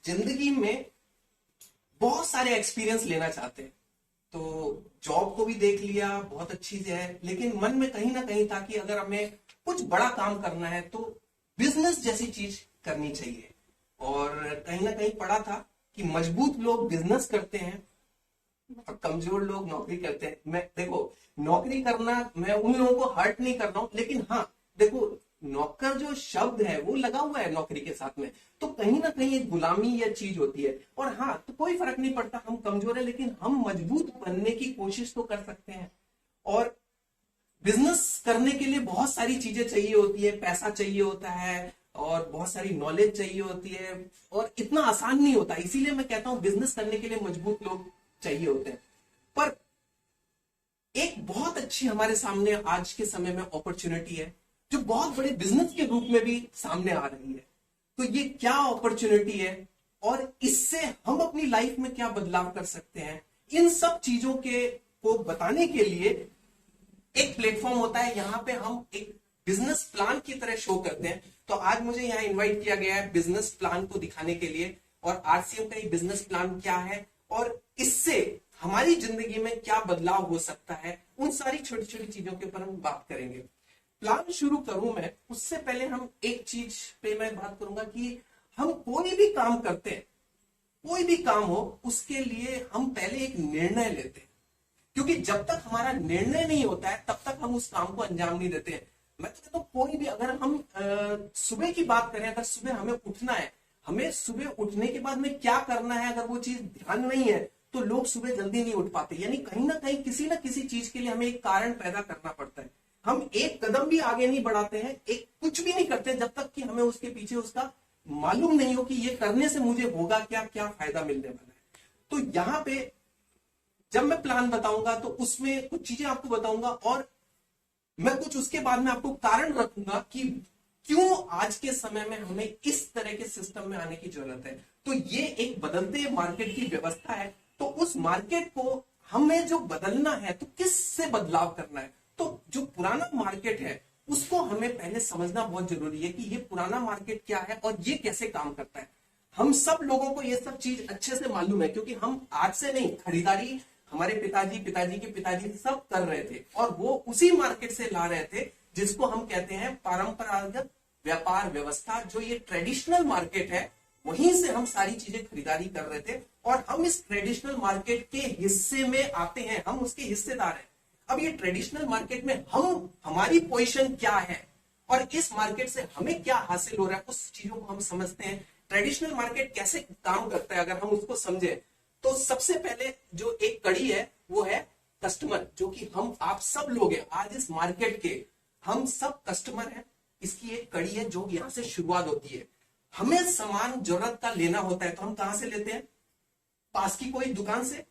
जिंदगी में बहुत सारे एक्सपीरियंस लेना चाहते हैं। तो जॉब को भी देख लिया, बहुत अच्छी से है, लेकिन मन में कहीं ना कहीं था कि अगर हमें कुछ बड़ा काम करना है तो बिजनेस जैसी चीज करनी चाहिए। और कहीं ना कहीं पढ़ा था कि मजबूत लोग बिजनेस करते हैं और कमजोर लोग नौकरी करते हैं। मैं देखो, नौकरी करना, मैं उन लोगों को हर्ट नहीं कर रहा हूं, लेकिन हाँ देखो, नौकर जो शब्द है वो लगा हुआ है नौकरी के साथ में, तो कहीं ना कहीं एक गुलामी या चीज होती है। और हाँ, तो कोई फर्क नहीं पड़ता हम कमजोर है, लेकिन हम मजबूत बनने की कोशिश तो कर सकते हैं। और बिजनेस करने के लिए बहुत सारी चीजें चाहिए होती है, पैसा चाहिए होता है और बहुत सारी नॉलेज चाहिए होती है, और इतना आसान नहीं होता। इसीलिए मैं कहता हूं बिजनेस करने के लिए मजबूत लोग चाहिए होते हैं। पर एक बहुत अच्छी हमारे सामने आज के समय में अपॉर्चुनिटी है, जो बहुत बड़े बिजनेस के रूप में भी सामने आ रही है। तो ये क्या अपॉर्चुनिटी है और इससे हम अपनी लाइफ में क्या बदलाव कर सकते हैं, इन सब चीजों के को बताने के लिए एक प्लेटफॉर्म होता है। यहाँ पे हम एक बिजनेस प्लान की तरह शो करते हैं। तो आज मुझे यहाँ इनवाइट किया गया है बिजनेस प्लान को दिखाने के लिए, और आरसीएम का ये बिजनेस प्लान क्या है और इससे हमारी जिंदगी में क्या बदलाव हो सकता है, उन सारी छोटी छोटी चीजों के ऊपर हम बात करेंगे। प्लान शुरू करूं मैं, उससे पहले हम एक चीज पे मैं बात करूंगा कि हम कोई भी काम करते हैं, कोई भी काम हो, उसके लिए हम पहले एक निर्णय लेते हैं। क्योंकि जब तक हमारा निर्णय नहीं होता है तब तक हम उस काम को अंजाम नहीं देते हैं। मैं तो कहता हूं कोई भी, अगर हम सुबह की बात करें, अगर सुबह हमें उठना है, हमें सुबह उठने के बाद में क्या करना है, अगर वो चीज ध्यान नहीं है तो लोग सुबह जल्दी नहीं उठ पाते। यानी कहीं ना किसी चीज के लिए हमें एक कारण पैदा करना पड़ता है। हम एक कदम भी आगे नहीं बढ़ाते हैं, एक कुछ भी नहीं करते जब तक कि हमें उसके पीछे उसका मालूम नहीं हो कि ये करने से मुझे होगा क्या, क्या फायदा मिलने वाला है। तो यहाँ पे जब मैं प्लान बताऊंगा तो उसमें कुछ चीजें आपको बताऊंगा, और मैं कुछ उसके बाद में आपको कारण रखूंगा कि क्यों आज के समय में हमें इस तरह के सिस्टम में आने की जरूरत है। तो ये एक बदलते मार्केट की व्यवस्था है। तो उस मार्केट को हमें जो बदलना है तो किस से बदलाव करना है, तो जो पुराना मार्केट है उसको हमें पहले समझना बहुत जरूरी है कि ये पुराना मार्केट क्या है और ये कैसे काम करता है। हम सब लोगों को ये सब चीज अच्छे से मालूम है, क्योंकि हम आज से नहीं, खरीदारी हमारे पिताजी के पिताजी सब कर रहे थे, और वो उसी मार्केट से ला रहे थे जिसको हम कहते हैं परंपरागत व्यापार व्यवस्था। जो ये ट्रेडिशनल मार्केट है, वहीं से हम सारी चीजें खरीदारी कर रहे थे, और हम इस ट्रेडिशनल मार्केट के हिस्से में आते हैं, हम उसके हिस्सेदार हैं। अब ये ट्रेडिशनल मार्केट में हमारी पोजीशन क्या है और इस मार्केट से हमें क्या हासिल हो रहा है, उस चीजों को हम समझते हैं। ट्रेडिशनल मार्केट कैसे काम करता है अगर हम उसको समझे, तो सबसे पहले जो एक कड़ी है वो है कस्टमर, जो कि हम आप सब लोग हैं आज इस मार्केट के, हम सब कस्टमर हैं। इसकी एक कड़ी है जो यहां से शुरुआत होती है। हमें सामान जरूरत का लेना होता है तो हम कहां से लेते हैं, पास की कोई दुकान से।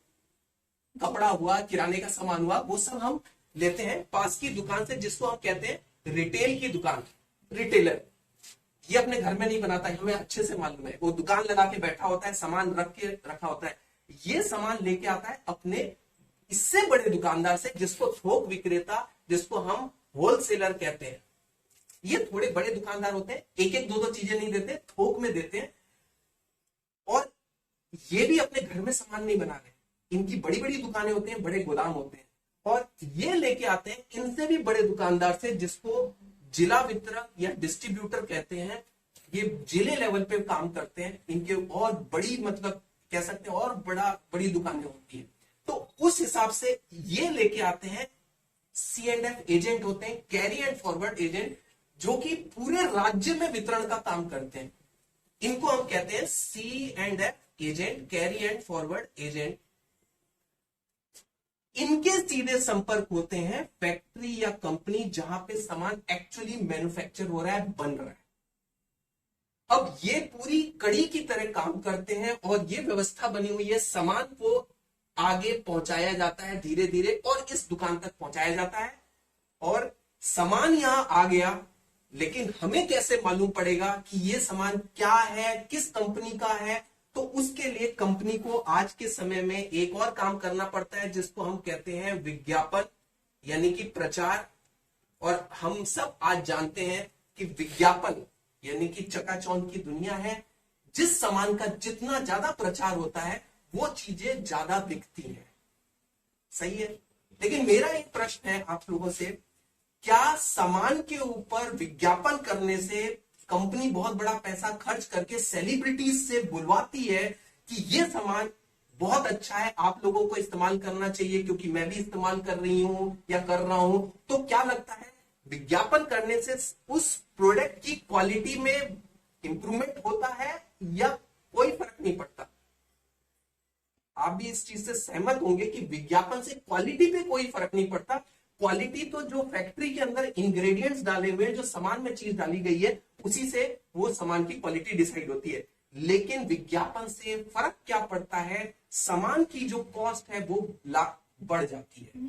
कपड़ा हुआ, किराने का सामान हुआ, वो सब हम लेते हैं पास की दुकान से, जिसको हम कहते हैं रिटेल की दुकान, रिटेलर। ये अपने घर में नहीं बनाता है, हमें अच्छे से मालूम है। वो दुकान लगा के बैठा होता है, सामान रख के रखा होता है, ये सामान लेके आता है अपने इससे बड़े दुकानदार से, जिसको थोक विक्रेता, जिसको हम होलसेलर कहते हैं। ये थोड़े बड़े दुकानदार होते हैं, एक एक दो दो चीजें नहीं देते, थोक में देते हैं। और ये भी अपने घर में सामान नहीं बना रहे, इनकी बड़ी बड़ी दुकानें होती हैं, बड़े गोदाम होते हैं, और ये लेके आते हैं इनसे भी बड़े दुकानदार से, जिसको जिला वितरक या डिस्ट्रीब्यूटर कहते हैं। ये जिले लेवल पे काम करते हैं, इनके और बड़ी, मतलब कह सकते हैं और बड़ी दुकानें होती हैं। तो उस हिसाब से ये लेके आते हैं, C&F एजेंट होते हैं, कैरी एंड फॉरवर्ड एजेंट, जो कि पूरे राज्य में वितरण का काम करते हैं। इनको हम कहते हैं C&F agent, carry and forward agent. इनके सीधे संपर्क होते हैं फैक्ट्री या कंपनी जहां पे सामान एक्चुअली मैन्युफैक्चर हो रहा है, बन रहा है। अब ये पूरी कड़ी की तरह काम करते हैं और ये व्यवस्था बनी हुई है, सामान को आगे पहुंचाया जाता है धीरे धीरे और इस दुकान तक पहुंचाया जाता है। और सामान यहां आ गया, लेकिन हमें कैसे मालूम पड़ेगा कि ये सामान क्या है, किस कंपनी का है, तो उसके लिए कंपनी को आज के समय में एक और काम करना पड़ता है, जिसको हम कहते हैं विज्ञापन, यानी कि प्रचार। और हम सब आज जानते हैं कि विज्ञापन यानी कि चकाचौंध की दुनिया है। जिस सामान का जितना ज्यादा प्रचार होता है वो चीजें ज्यादा बिकती हैं। सही है। लेकिन मेरा एक प्रश्न है आप लोगों से, क्या सामान के ऊपर विज्ञापन करने से कंपनी बहुत बड़ा पैसा खर्च करके सेलिब्रिटीज से बुलवाती है कि ये सामान बहुत अच्छा है, आप लोगों को इस्तेमाल करना चाहिए क्योंकि मैं भी इस्तेमाल कर रही हूं या कर रहा हूं, तो क्या लगता है विज्ञापन करने से उस प्रोडक्ट की क्वालिटी में इंप्रूवमेंट होता है या कोई फर्क नहीं पड़ता? आप भी इस चीज से सहमत होंगे कि विज्ञापन से क्वालिटी पे कोई फर्क नहीं पड़ता। क्वालिटी तो जो फैक्ट्री के अंदर इंग्रेडिएंट्स डाले हुए हैं, जो सामान में चीज डाली गई है, उसी से वो सामान की क्वालिटी डिसाइड होती है। लेकिन विज्ञापन से फर्क क्या पड़ता है, सामान की जो कॉस्ट है वो बढ़ जाती है।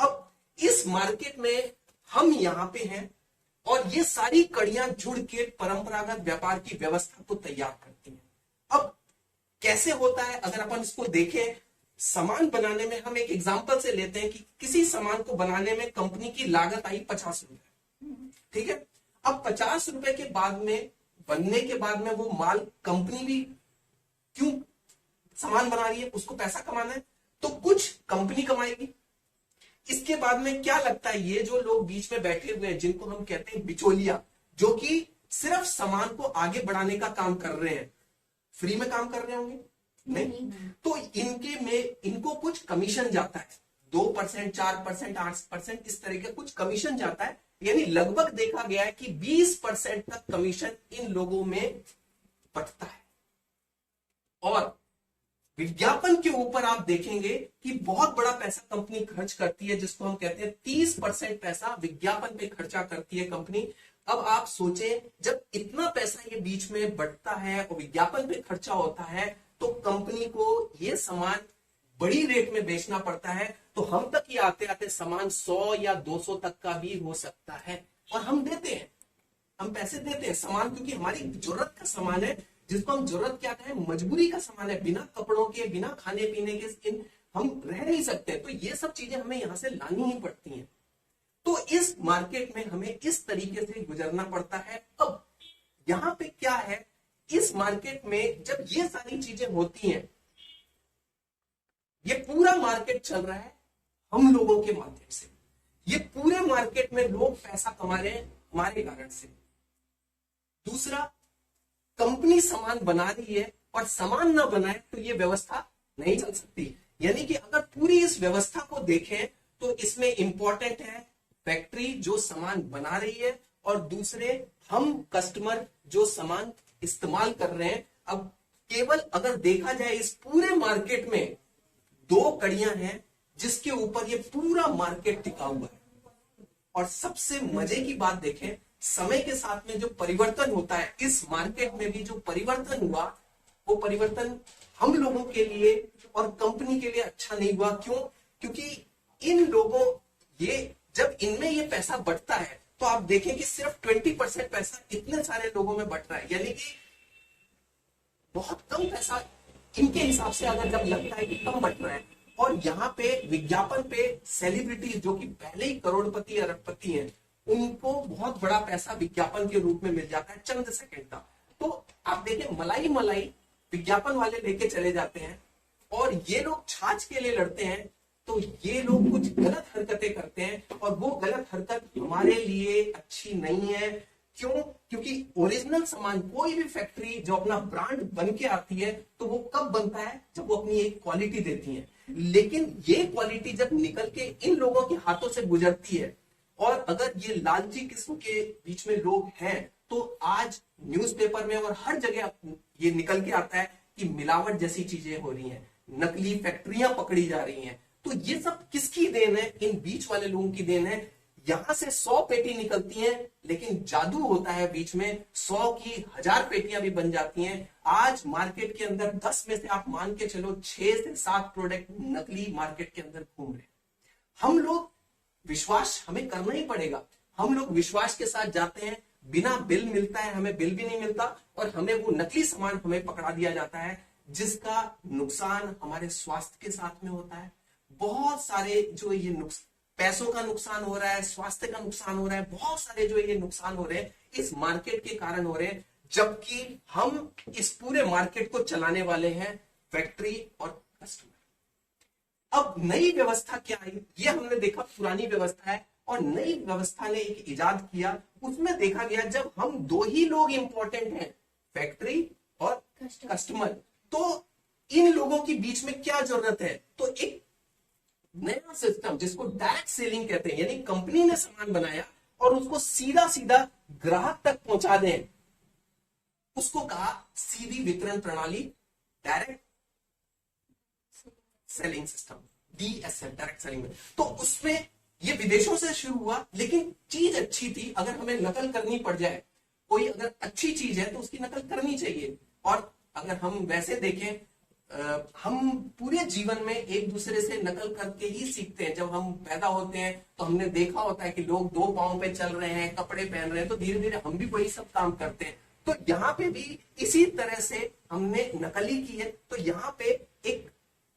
अब इस मार्केट में हम यहां पे हैं और ये सारी कड़ियां जुड़ के परंपरागत व्यापार की व्यवस्था को तैयार करती हैं। अब कैसे होता है, अगर अपन इसको देखें, सामान बनाने में हम एक एग्जांपल से लेते हैं कि किसी सामान को बनाने में कंपनी की लागत आई 50 रुपए, ठीक है। अब 50 रुपए के बाद में, बनने के बाद में वो माल कंपनी भी क्यों सामान बना रही है, उसको पैसा कमाना है, तो कुछ कंपनी कमाएगी। इसके बाद में क्या लगता है, ये जो लोग बीच में बैठे हुए हैं जिनको हम कहते हैं बिचौलिया, जो कि सिर्फ सामान को आगे बढ़ाने का काम कर रहे हैं, फ्री में काम कर रहे होंगे नहीं, तो इनके में इनको कुछ कमीशन जाता है, 2%, 4%, 8%, इस तरह का कुछ कमीशन जाता है। यानी लगभग देखा गया है कि 20% तक कमीशन इन लोगों में बचता है। और विज्ञापन के ऊपर आप देखेंगे कि बहुत बड़ा पैसा कंपनी खर्च करती है, जिसको हम कहते हैं 30% पैसा विज्ञापन पे खर्चा करती है कंपनी। अब आप सोचें, जब इतना पैसा ये बीच में बढ़ता है और विज्ञापन पे खर्चा होता है, तो कंपनी को ये सामान बड़ी रेट में बेचना पड़ता है। तो हम तक ही आते आते सामान 100 या 200 तक का भी हो सकता है, और हम देते हैं, हम पैसे देते हैं सामान, क्योंकि हमारी जरूरत का सामान है, जिसको हम जरूरत क्या कहें, मजबूरी का सामान है। बिना कपड़ों के, बिना खाने पीने के हम रह नहीं सकते, तो ये सब चीजें हमें यहां से लानी ही पड़ती हैं। तो इस मार्केट में हमें इस तरीके से गुजरना पड़ता है। अब यहां पे क्या है, इस मार्केट में जब ये सारी चीजें होती हैं, ये पूरा मार्केट चल रहा है हम लोगों के माध्यम से, ये पूरे मार्केट में लोग पैसा कमा रहे हैं हमारे कारण से। दूसरा, कंपनी सामान बना रही है और सामान ना बनाए तो ये व्यवस्था नहीं चल सकती। यानी कि अगर पूरी इस व्यवस्था को देखें तो इसमें इंपॉर्टेंट है फैक्ट्री जो सामान बना रही है, और दूसरे हम कस्टमर जो सामान इस्तेमाल कर रहे हैं। अब केवल अगर देखा जाए इस पूरे मार्केट में 2 कड़ियां हैं जिसके ऊपर ये पूरा मार्केट टिका हुआ है। और सबसे मजे की बात देखें, समय के साथ में जो परिवर्तन होता है इस मार्केट में भी, जो परिवर्तन हुआ वो परिवर्तन हम लोगों के लिए और कंपनी के लिए अच्छा नहीं हुआ। क्यों? क्योंकि इन लोगों, ये जब इनमें ये पैसा बढ़ता है तो आप देखें कि सिर्फ 20% पैसा इतने सारे लोगों में बढ़ रहा है, यानी कि बहुत कम पैसा इनके हिसाब से अगर जब लगता है कि कम बढ़ रहा है। और यहाँ पे विज्ञापन पे सेलिब्रिटी जो कि पहले ही करोड़पति अरबपति हैं, उनको बहुत बड़ा पैसा विज्ञापन के रूप में मिल जाता है चंद सेकंड का। तो आप देखें, मलाई मलाई विज्ञापन वाले लेके चले जाते हैं और ये लोग छाछ के लिए लड़ते हैं, तो ये लोग कुछ गलत हरकतें करते हैं और वो गलत हरकत हमारे लिए अच्छी नहीं है। क्यों? क्योंकि ओरिजिनल सामान, कोई भी फैक्ट्री जो अपना ब्रांड बन के आती है तो वो कब बनता है, जब वो अपनी एक क्वालिटी देती है। लेकिन ये क्वालिटी जब निकल के इन लोगों के हाथों से गुजरती है, और अगर ये लालची किस्म के बीच में लोग हैं, तो आज न्यूज़पेपर में और हर जगह ये निकल के आता है कि मिलावट जैसी चीजें हो रही हैं, नकली फैक्ट्रियां पकड़ी जा रही हैं। तो ये सब किसकी देन है? इन बीच वाले लोगों की देन है। यहां से 100 पेटी निकलती हैं, लेकिन जादू होता है बीच में, 100 की 1000 पेटियां भी बन जाती हैं। आज मार्केट के अंदर 10 में से आप मान के चलो 6 से 7 प्रोडक्ट नकली मार्केट के अंदर घूम रहे। हम लोग, विश्वास हमें करना ही पड़ेगा, हम लोग विश्वास के साथ जाते हैं, बिना बिल मिलता है, हमें बिल भी नहीं मिलता, और हमें वो नकली सामान हमें पकड़ा दिया जाता है, जिसका नुकसान हमारे स्वास्थ्य के साथ में होता है। बहुत सारे जो ये पैसों का नुकसान हो रहा है, स्वास्थ्य का नुकसान हो रहा है, बहुत सारे जो ये नुकसान हो रहे हैं इस मार्केट के कारण हो रहे हैं। जबकि हम इस पूरे मार्केट को चलाने वाले हैं फैक्ट्री और कस्टमर। अब नई व्यवस्था क्या आई, ये हमने देखा पुरानी व्यवस्था है और नई व्यवस्था ने एक इजाद किया, उसमें देखा गया जब हम दो ही लोग इंपॉर्टेंट हैं, फैक्ट्री और कस्टमर, तो इन लोगों के बीच में क्या जरूरत है, तो एक नया सिस्टम जिसको डायरेक्ट सेलिंग कहते हैं, यानी कंपनी ने सामान बनाया और उसको सीधा सीधा ग्राहक तक पहुंचा दें, उसको कहा सीधी वितरण प्रणाली, direct selling system, DSL, direct selling. तो उसमें ये विदेशों से शुरू हुआ, लेकिन चीज अच्छी थी। अगर हमें नकल करनी पड़ जाए, कोई अगर अच्छी चीज है तो उसकी नकल करनी चाहिए। और अगर हम वैसे देखें, हम पूरे जीवन में एक दूसरे से नकल करके ही सीखते हैं। जब हम पैदा होते हैं तो हमने देखा होता है कि लोग दो पांव पे चल रहे हैं, कपड़े पहन रहे हैं, तो धीरे धीरे हम भी वही सब काम करते हैं। तो यहाँ पे भी इसी तरह से हमने नकली की है। तो यहाँ पे एक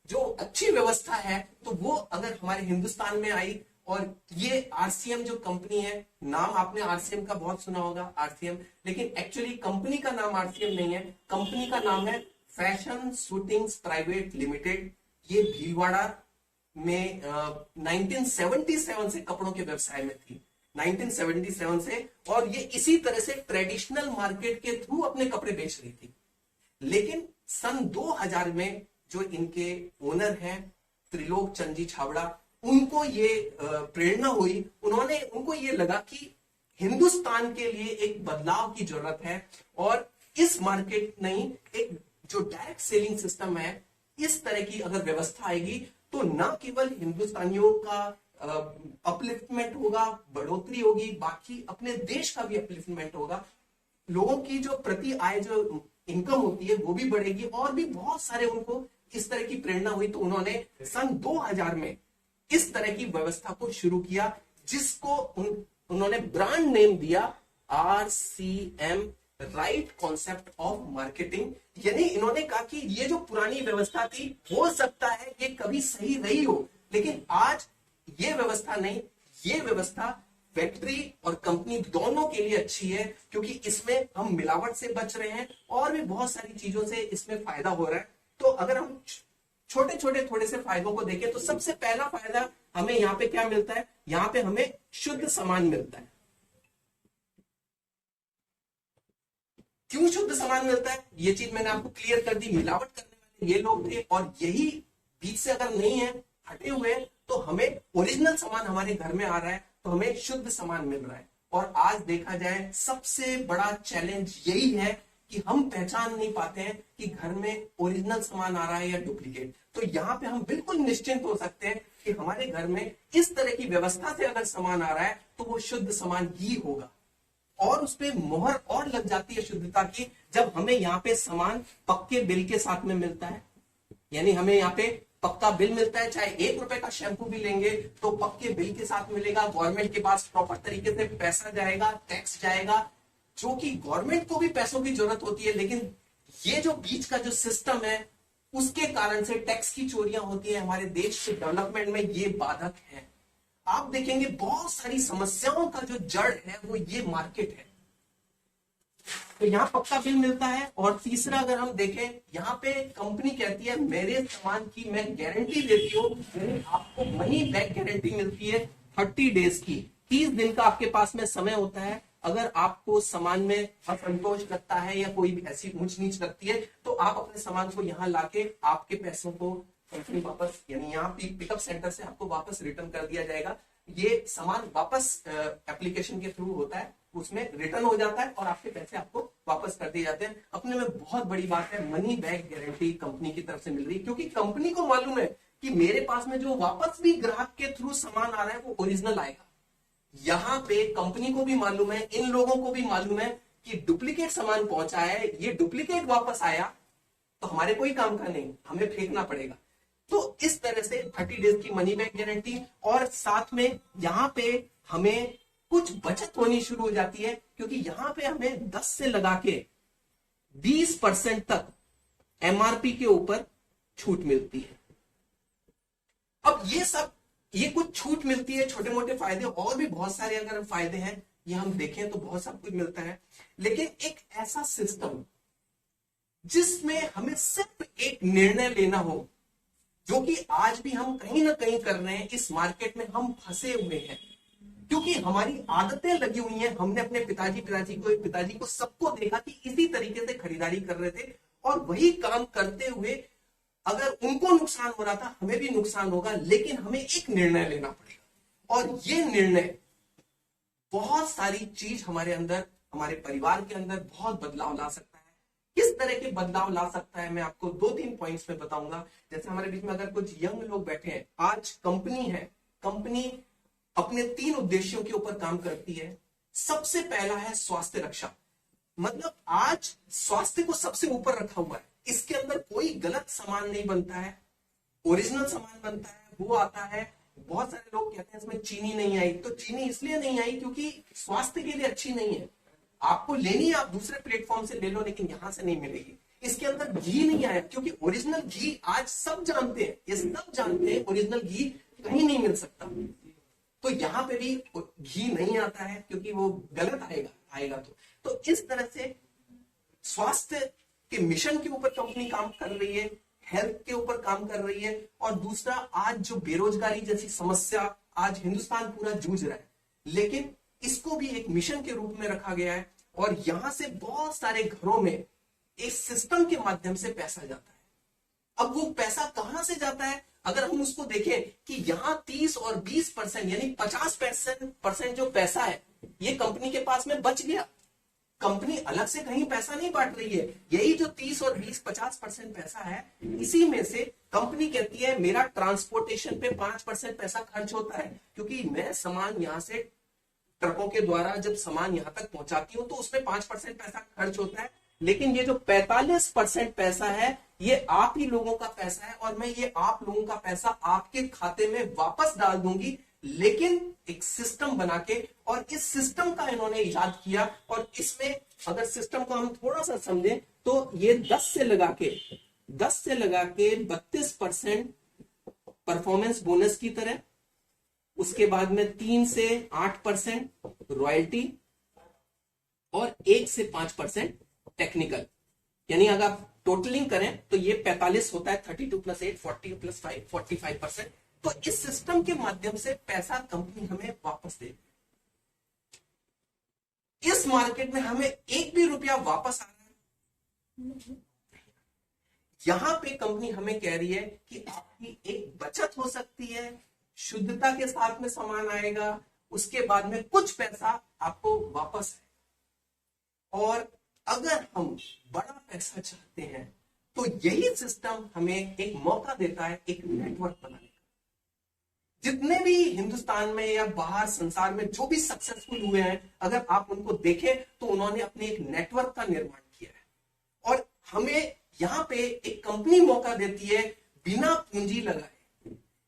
जो अच्छी व्यवस्था है, तो वो अगर हमारे हिंदुस्तान में आई, और ये आरसीएम जो कंपनी है, नाम आपने आरसीएम का बहुत सुना होगा, आरसीएम, लेकिन एक्चुअली कंपनी का नाम आरसीएम नहीं है, कंपनी का नाम है फैशन शूटिंग्स प्राइवेट लिमिटेड। ये भीलवाड़ा में 1977 से कपड़ों के व्यवसाय में थी, 1977 से, और ये इसी तरह से ट्रेडिशनल मार्केट के थ्रू अपने कपड़े बेच रही थी। लेकिन सन 2000 में जो इनके ओनर हैं त्रिलोक चंद जी छाबड़ा, उनको ये प्रेरणा हुई, उनको ये लगा कि हिंदुस्तान के लिए एक बदलाव की जरूरत है, और इस मार्केट नहीं, एक जो डायरेक्ट सेलिंग सिस्टम है, इस तरह की अगर व्यवस्था आएगी तो न केवल हिंदुस्तानियों का अपलिफ्टमेंट होगा, बढ़ोतरी होगी, बाकी अपने देश का भी अपलिफ्टमेंट होगा, लोगों की जो प्रति आय जो इनकम होती है वो भी बढ़ेगी, और भी बहुत सारे उनको इस तरह की प्रेरणा हुई। तो उन्होंने सन 2000 में इस तरह की व्यवस्था को शुरू किया, जिसको उन्होंने ब्रांड नेम दिया RCM, right concept of marketing. यानी इन्होंने कहा कि ये जो पुरानी व्यवस्था थी, हो सकता है ये कभी सही रही हो, लेकिन आज ये व्यवस्था नहीं, ये व्यवस्था फैक्ट्री और कंपनी दोनों के लिए अच्छी है, क्योंकि इसमें हम मिलावट से बच रहे हैं और भी बहुत सारी चीजों से इसमें फायदा हो रहा है। तो अगर हम छोटे छोटे थोड़े से फायदों को देखें, तो सबसे पहला फायदा हमें यहाँ पे क्या मिलता है, यहाँ पे हमें शुद्ध सामान मिलता है। क्यों शुद्ध सामान मिलता है, ये चीज मैंने आपको क्लियर कर दी। मिलावट करने वाले ये लोग थे, और यही बीच से अगर नहीं है, हटे हुए, तो हमें ओरिजिनल सामान हमारे घर में आ रहा है, तो हमें शुद्ध सामान मिल रहा है। और आज देखा जाए सबसे बड़ा चैलेंज यही है कि हम पहचान नहीं पाते हैं कि घर में ओरिजिनल सामान आ रहा है या डुप्लीकेट। तो यहाँ पे हम बिल्कुल निश्चिंत हो सकते हैं कि हमारे घर में इस तरह की व्यवस्था से अगर सामान आ रहा है तो वो शुद्ध सामान ही होगा। और उसपे मोहर और लग जाती है शुद्धता की, जब हमें यहाँ पे सामान पक्के बिल के साथ में मिलता है। यानी हमें यहाँ पे पक्का बिल मिलता है, चाहे 1 रुपए का शैम्पू भी लेंगे तो पक्के बिल के साथ मिलेगा। गवर्नमेंट के पास प्रॉपर तरीके से पैसा जाएगा, टैक्स जाएगा, जो कि गवर्नमेंट को भी पैसों की जरूरत होती है, लेकिन ये जो बीच का जो सिस्टम है, उसके कारण से टैक्स की चोरियां होती है। हमारे देश के डेवलपमेंट में ये बाधक है। आप देखेंगे बहुत सारी समस्याओं का जो जड़ है वो ये मार्केट है। तो यहाँ पक्का बिल मिलता है। और तीसरा अगर हम देखें, यहाँ पे कंपनी कहती है मेरे सामान की मैं गारंटी देती हूँ, आपको मनी बैक गारंटी मिलती है 30 डेज की। 30 दिन का आपके पास में समय होता है। अगर आपको सामान में असंतोष लगता है या कोई भी ऐसी ऊंच नीच लगती है, तो आप अपने सामान को यहाँ लाके आपके पैसों को कंपनी वापस, यानी यहाँ पिकअप सेंटर से आपको वापस रिटर्न कर दिया जाएगा। ये सामान वापस एप्लीकेशन के थ्रू होता है, उसमें रिटर्न हो जाता है और आपके पैसे आपको वापस कर दिए जाते हैं। अपने में बहुत बड़ी बात है, मनी बैक गारंटी कंपनी की तरफ से मिल रही है, क्योंकि कंपनी को मालूम है कि मेरे पास में जो वापस भी ग्राहक के थ्रू सामान आ रहा है वो ओरिजिनल आएगा। यहाँ पे कंपनी को भी मालूम है, इन लोगों को भी मालूम है कि डुप्लीकेट सामान पहुंचा है, ये डुप्लीकेट वापस आया तो हमारे कोई काम का नहीं, हमें फेंकना पड़ेगा। तो इस तरह से 30 डेज की मनी बैक गारंटी, और साथ में यहाँ पे हमें कुछ बचत होनी शुरू हो जाती है, क्योंकि यहाँ पे हमें 10 से लगा के 20% तक एमआरपी के ऊपर छूट मिलती है। अब ये कुछ छूट मिलती है, छोटे मोटे फायदे, और भी बहुत सारे अगर फायदे हैं, ये हम देखें तो बहुत सब कुछ मिलता है, लेकिन एक ऐसा सिस्टम जिसमें हमें सिर्फ एक निर्णय लेना हो, जो कि आज भी हम कहीं ना कहीं कर रहे हैं, इस मार्केट में हम फंसे हुए हैं क्योंकि हमारी आदतें लगी हुई हैं। हमने अपने पिताजी को सबको देखा कि इसी तरीके से खरीदारी कर रहे थे और वही काम करते हुए अगर उनको नुकसान हो रहा था, हमें भी नुकसान होगा, लेकिन हमें एक निर्णय लेना पड़ेगा। और ये निर्णय बहुत सारी चीज हमारे अंदर, हमारे परिवार के अंदर बहुत बदलाव ला सकता है। किस तरह के बदलाव ला सकता है मैं आपको 2-3 पॉइंट्स में बताऊंगा। जैसे हमारे बीच में अगर कुछ यंग लोग बैठे हैं, आज कंपनी है, कंपनी अपने 3 उद्देश्यों के ऊपर काम करती है। सबसे पहला है स्वास्थ्य रक्षा, मतलब आज स्वास्थ्य को सबसे ऊपर रखा हुआ है। इसके अंदर कोई गलत सामान नहीं बनता है, ओरिजिनल सामान बनता है, वो आता है। बहुत सारे लोग कहते हैं इसमें चीनी नहीं आई, तो चीनी इसलिए नहीं आई क्योंकि स्वास्थ्य के लिए अच्छी नहीं है। आपको लेनी है, आप दूसरे प्लेटफॉर्म से ले लो, लेकिन यहां से नहीं मिलेगी। इसके अंदर घी नहीं आया क्योंकि ओरिजिनल घी आज सब जानते हैं, ये सब जानते हैं ओरिजिनल घी कहीं नहीं मिल सकता। तो यहां पे भी घी नहीं आता है क्योंकि वो गलत आएगा तो इस तरह से स्वास्थ्य के मिशन के ऊपर कंपनी काम कर रही है, हेल्थ के ऊपर काम कर रही है। और दूसरा, आज जो बेरोजगारी जैसी समस्या आज हिंदुस्तान पूरा जूझ रहा है, लेकिन इसको भी एक मिशन के रूप में रखा गया है। और यहां से बहुत सारे घरों में इस सिस्टम के माध्यम से पैसा जाता है। अब वो पैसा कहां से जाता है, अगर हम उसको देखें कि यहां 30 और 20% यानी 50% जो पैसा है ये कंपनी के पास में बच गया। कंपनी अलग से कहीं पैसा नहीं बांट रही है, यही जो 30 और 20-50% पैसा है, इसी में से कंपनी कहती है मेरा ट्रांसपोर्टेशन पे 5% पैसा खर्च होता है, क्योंकि मैं सामान यहां से ट्रकों के द्वारा जब सामान यहां तक पहुंचाती हूं तो उसमें 5% पैसा खर्च होता है। लेकिन ये जो 45% पैसा है ये आप ही लोगों का पैसा है, और मैं ये आप लोगों का पैसा आपके खाते में वापस डाल दूंगी, लेकिन एक सिस्टम बना के। और इस सिस्टम का इन्होंने इजाद किया, और इसमें अगर सिस्टम को हम थोड़ा सा समझें तो ये 10 से लगा के 32% परफॉर्मेंस बोनस की तरह, उसके बाद में 3 से 8% रॉयल्टी, और 1 से 5% टेक्निकल। यानी अगर आप टोटलिंग करें तो ये 45 होता है, 32 + 8 40 + 5 45%। तो इस सिस्टम के माध्यम से पैसा कंपनी हमें वापस दे। इस मार्केट में हमें एक भी रुपया वापस आ रहा है, यहां पे कंपनी हमें कह रही है कि आपकी एक बचत हो सकती है, शुद्धता के साथ में सामान आएगा, उसके बाद में कुछ पैसा आपको वापस है। और अगर हम बड़ा पैसा चाहते हैं तो यही सिस्टम हमें एक मौका देता है एक नेटवर्क बनाने का। जितने भी हिंदुस्तान में या बाहर संसार में जो भी सक्सेसफुल हुए हैं, अगर आप उनको देखें तो उन्होंने अपने एक नेटवर्क का निर्माण किया है। और हमें यहां पे एक कंपनी मौका देती है बिना पूंजी लगाए,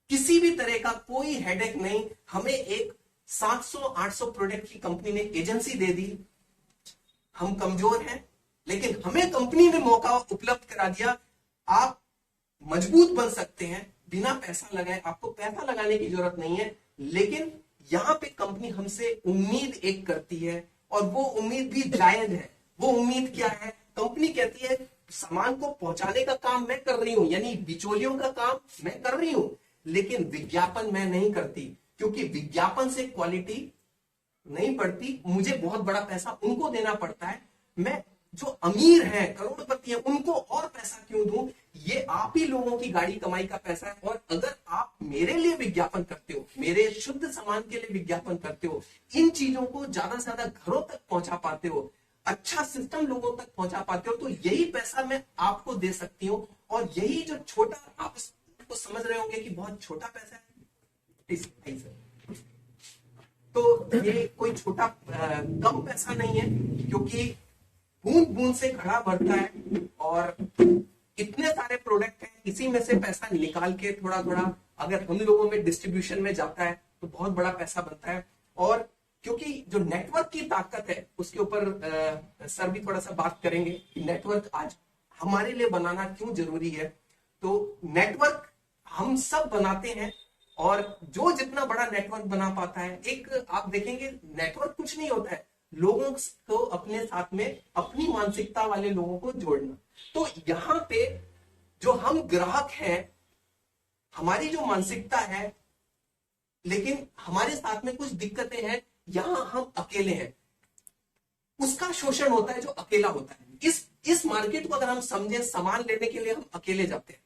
किसी भी तरह का कोई हेडेक नहीं। हमें एक 700-800 प्रोडक्ट की कंपनी ने एजेंसी दे दी, हम कमजोर हैं, लेकिन हमें कंपनी ने मौका उपलब्ध करा दिया। आप मजबूत बन सकते हैं बिना पैसा लगाए, आपको पैसा लगाने की जरूरत नहीं है। लेकिन यहां पे कंपनी हमसे उम्मीद एक करती है, और वो उम्मीद भी जायज है। वो उम्मीद क्या है, कंपनी कहती है सामान को पहुंचाने का काम मैं कर रही हूं, यानी बिचौलियों का काम मैं कर रही हूं, लेकिन विज्ञापन मैं नहीं करती, क्योंकि विज्ञापन से क्वालिटी नहीं बढ़ती। मुझे बहुत बड़ा पैसा उनको देना पड़ता है। मैं जो अमीर हैं, करोड़पति हैं, उनको और पैसा क्यों दूं? ये आप ही लोगों की गाड़ी कमाई का पैसा है। और अगर आप मेरे लिए विज्ञापन करते हो, मेरे शुद्ध सामान के लिए विज्ञापन करते हो, इन चीजों को ज्यादा से ज्यादा घरों तक पहुंचा पाते हो, अच्छा सिस्टम लोगों तक पहुंचा पाते हो, तो यही पैसा मैं आपको दे सकती हूँ। और यही जो छोटा, आप इसको समझ रहे होंगे कि बहुत छोटा पैसा है, तो ये कोई छोटा कम पैसा नहीं है, क्योंकि बूंद बूंद से घड़ा भरता है। और इतने सारे प्रोडक्ट हैं, इसी में से पैसा निकाल के थोड़ा थोड़ा अगर हम लोगों में डिस्ट्रीब्यूशन में जाता है तो बहुत बड़ा पैसा बनता है। और क्योंकि जो नेटवर्क की ताकत है, उसके ऊपर सर भी थोड़ा सा बात करेंगे कि नेटवर्क आज हमारे लिए बनाना क्यों जरूरी है। तो नेटवर्क हम सब बनाते हैं, और जो जितना बड़ा नेटवर्क बना पाता है, एक आप देखेंगे नेटवर्क कुछ नहीं होता है, लोगों को अपने साथ में अपनी मानसिकता वाले लोगों को जोड़ना। तो यहाँ पे जो हम ग्राहक हैं, हमारी जो मानसिकता है, लेकिन हमारे साथ में कुछ दिक्कतें हैं, यहां हम अकेले हैं, उसका शोषण होता है जो अकेला होता है। इस मार्केट को अगर हम समझें, सामान लेने के लिए हम अकेले जाते हैं,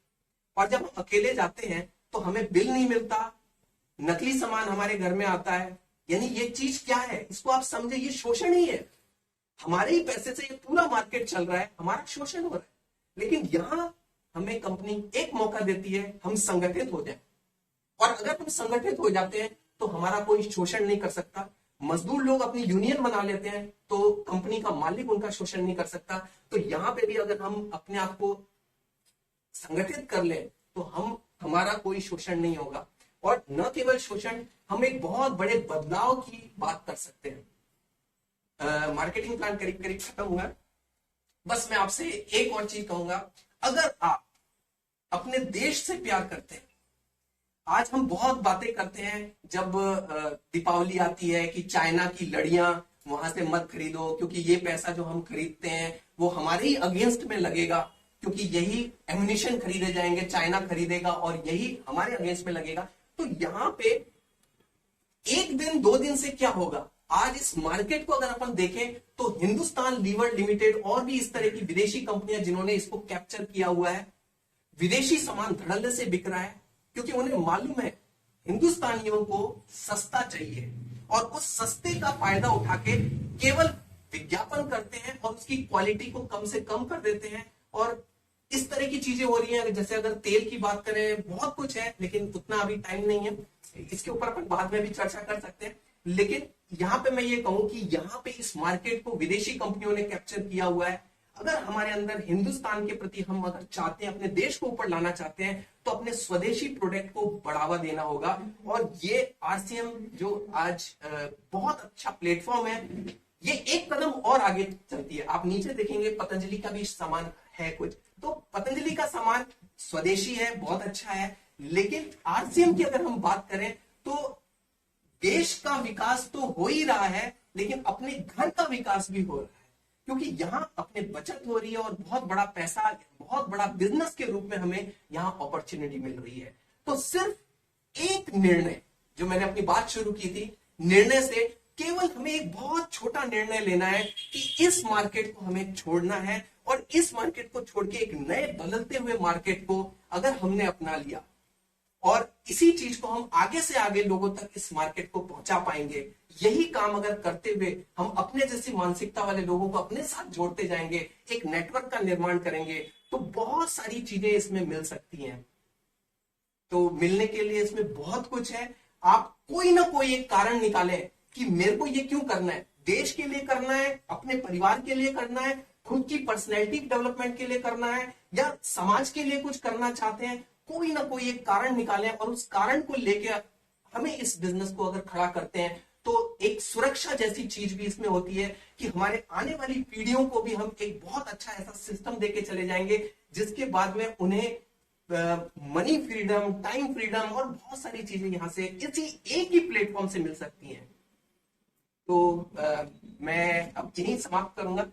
और जब हम अकेले जाते हैं तो हमें बिल नहीं मिलता, नकली सामान हमारे घर में आता है। यानी ये चीज क्या है, इसको आप समझे, ये शोषण ही है। हमारे ही पैसे से ये पूरा मार्केट चल रहा है, हमारा शोषण हो रहा है। लेकिन यहां हमें कंपनी एक मौका देती है, हम संगठित हो जाए, और अगर हम संगठित हो जाते हैं तो हमारा कोई शोषण नहीं कर सकता। मजदूर लोग अपनी यूनियन बना लेते हैं तो कंपनी का मालिक उनका शोषण नहीं कर सकता। तो यहां पे भी अगर हम अपने आप को संगठित कर ले तो हमारा कोई शोषण नहीं होगा। और न केवल शोषण, हम एक बहुत बड़े बदलाव की बात कर सकते हैं। मार्केटिंग प्लान करीब करीब खत्म हुआ। बस मैं आपसे एक और चीज कहूंगा, अगर आप अपने देश से प्यार करते हैं, आज हम बहुत बातें करते हैं जब दीपावली आती है कि चाइना की लड़ियां वहां से मत खरीदो, क्योंकि ये पैसा जो हम खरीदते हैं वो हमारे ही अगेंस्ट में लगेगा, क्योंकि यही एम्युनिशन खरीदे जाएंगे, चाइना खरीदेगा और यही हमारे अगेंस्ट में लगेगा। तो यहां पे एक दिन दो दिन से क्या होगा, आज इस मार्केट को अगर अपन देखें तो हिंदुस्तान लीवर लिमिटेड और भी इस तरह की विदेशी कंपनियां जिन्होंने इसको कैप्चर किया हुआ है, विदेशी सामान धड़ल्ले से बिक रहा है, क्योंकि उन्हें मालूम है हिंदुस्तानियों को सस्ता चाहिए, और उस सस्ते का फायदा उठा के केवल विज्ञापन करते हैं और उसकी क्वालिटी को कम से कम कर देते हैं। और इस तरह की चीजें हो रही हैं। जैसे अगर तेल की बात करें, बहुत कुछ है, लेकिन उतना अभी टाइम नहीं है, इसके ऊपर अपन बाद में भी चर्चा कर सकते हैं। लेकिन यहां पे मैं ये कहूं कि यहां पे इस मार्केट को विदेशी कंपनियों ने कैप्चर किया हुआ है। अगर हमारे अंदर हिंदुस्तान के प्रति हम अगर चाहते हैं, अपने देश को ऊपर लाना चाहते हैं, तो अपने स्वदेशी प्रोडक्ट को बढ़ावा देना होगा। और ये आरसीएम जो आज बहुत अच्छा प्लेटफॉर्म है, ये एक कदम और आगे चलती है। आप नीचे देखेंगे पतंजलि का भी सामान है कुछ, तो पतंजलि का सामान स्वदेशी है, बहुत अच्छा है। लेकिन आरसीएम की अगर हम बात करें तो देश का विकास तो हो ही रहा है, लेकिन अपने घर का विकास भी हो रहा है, क्योंकि यहां अपने बचत हो रही है और बहुत बड़ा पैसा, बहुत बड़ा बिजनेस के रूप में हमें यहां अपॉर्चुनिटी मिल रही है। तो सिर्फ एक निर्णय, जो मैंने अपनी बात शुरू की थी, निर्णय से केवल हमें एक बहुत छोटा निर्णय लेना है कि इस मार्केट को हमें छोड़ना है, और इस मार्केट को छोड़ के एक नए बदलते हुए मार्केट को अगर हमने अपना लिया, और इसी चीज को हम आगे से आगे लोगों तक इस मार्केट को पहुंचा पाएंगे, यही काम अगर करते हुए हम अपने जैसी मानसिकता वाले लोगों को अपने साथ जोड़ते जाएंगे, एक नेटवर्क का निर्माण करेंगे, तो बहुत सारी चीजें इसमें मिल सकती हैं। तो मिलने के लिए इसमें बहुत कुछ है। आप कोई ना कोई एक कारण निकालें कि मेरे को ये क्यों करना है, देश के लिए करना है, अपने परिवार के लिए करना है, खुद की पर्सनैलिटी डेवलपमेंट के लिए करना है, या समाज के लिए कुछ करना चाहते हैं। कोई ना कोई एक कारण निकालें, और उस कारण को लेके हमें इस बिजनेस को अगर खड़ा करते हैं तो एक सुरक्षा जैसी चीज भी इसमें होती है कि हमारे आने वाली पीढ़ियों को भी हम एक बहुत अच्छा ऐसा सिस्टम देके चले जाएंगे, जिसके बाद में उन्हें मनी फ्रीडम, टाइम फ्रीडम और बहुत सारी चीजें यहां से इसी एक ही प्लेटफॉर्म से मिल सकती हैं। तो मैं अब यही समाप्त करूंगा।